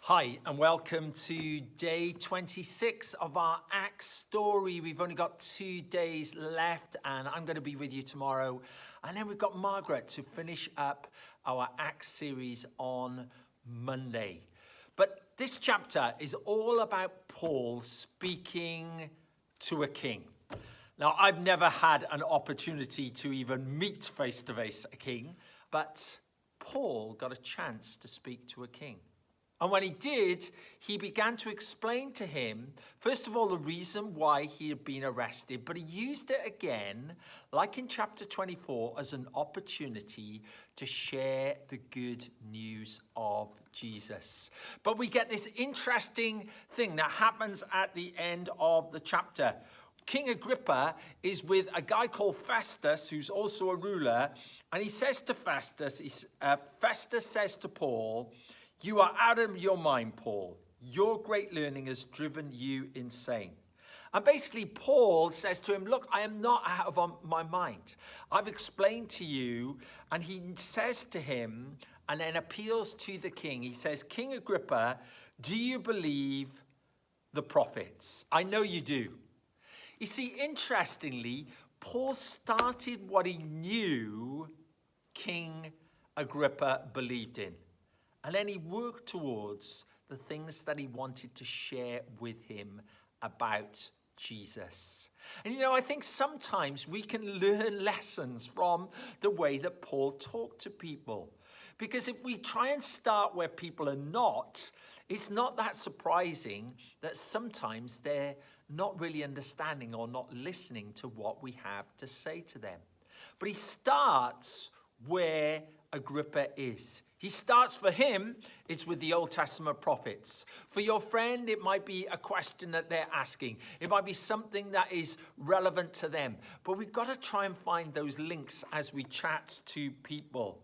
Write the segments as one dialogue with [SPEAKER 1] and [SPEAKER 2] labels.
[SPEAKER 1] Hi, and welcome to day 26 of our Acts story. We've only got 2 days left, and I'm going to be with you tomorrow. And then we've got Margaret to finish up our Acts series on Monday. But this chapter is all about Paul speaking to a king. Now, I've never had an opportunity to even meet face-to-face a king, but Paul got a chance to speak to a king. And when he did, he began to explain to him, first of all, the reason why he had been arrested, but he used it again, like in chapter 24, as an opportunity to share the good news of Jesus. But we get this interesting thing that happens at the end of the chapter. King Agrippa is with a guy called Festus, who's also a ruler, and he says to Festus, Festus says to Paul, "You are out of your mind, Paul. Your great learning has driven you insane." And basically, Paul says to him, look, I am not out of my mind. I've explained to you. And he says to him, and then appeals to the king. He says, "King Agrippa, do you believe the prophets? I know you do." You see, interestingly, Paul started what he knew King Agrippa believed in. And then he worked towards the things that he wanted to share with him about Jesus. And I think sometimes we can learn lessons from the way that Paul talked to people. Because if we try and start where people are not, it's not that surprising that sometimes they're not really understanding or not listening to what we have to say to them. But he starts where Agrippa is. He starts, for him, it's with the Old Testament prophets. For your friend, it might be a question that they're asking. It might be something that is relevant to them. But we've got to try and find those links as we chat to people.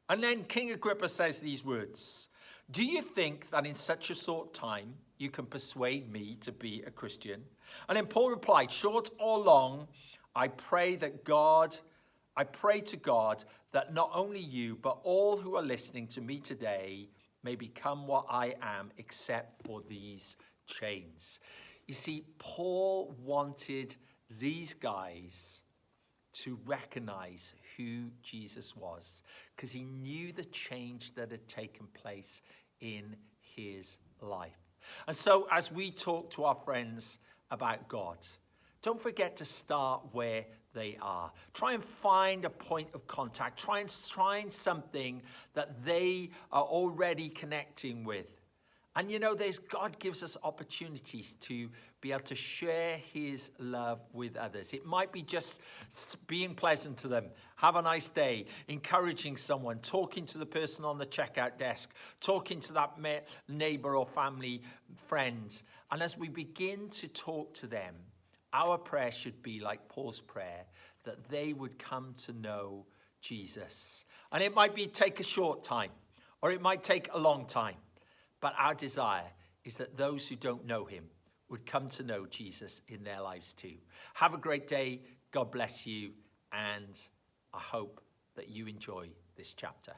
[SPEAKER 1] And then King Agrippa says these words, "Do you think that in such a short time you can persuade me to be a Christian?" And then Paul replied, "Short or long, I pray to God that not only you, but all who are listening to me today may become what I am, except for these chains." You see, Paul wanted these guys to recognize who Jesus was, because he knew the change that had taken place in his life. And so as we talk to our friends about God, don't forget to start where they are. Try and find a point of contact. Try and find something that they are already connecting with. And God gives us opportunities to be able to share his love with others. It might be just being pleasant to them. Have a nice day. Encouraging someone. Talking to the person on the checkout desk. Talking to that neighbor or family friend. And as we begin to talk to them, our prayer should be like Paul's prayer, that they would come to know Jesus. And it might take a short time, or it might take a long time. But our desire is that those who don't know him would come to know Jesus in their lives too. Have a great day. God bless you. And I hope that you enjoy this chapter.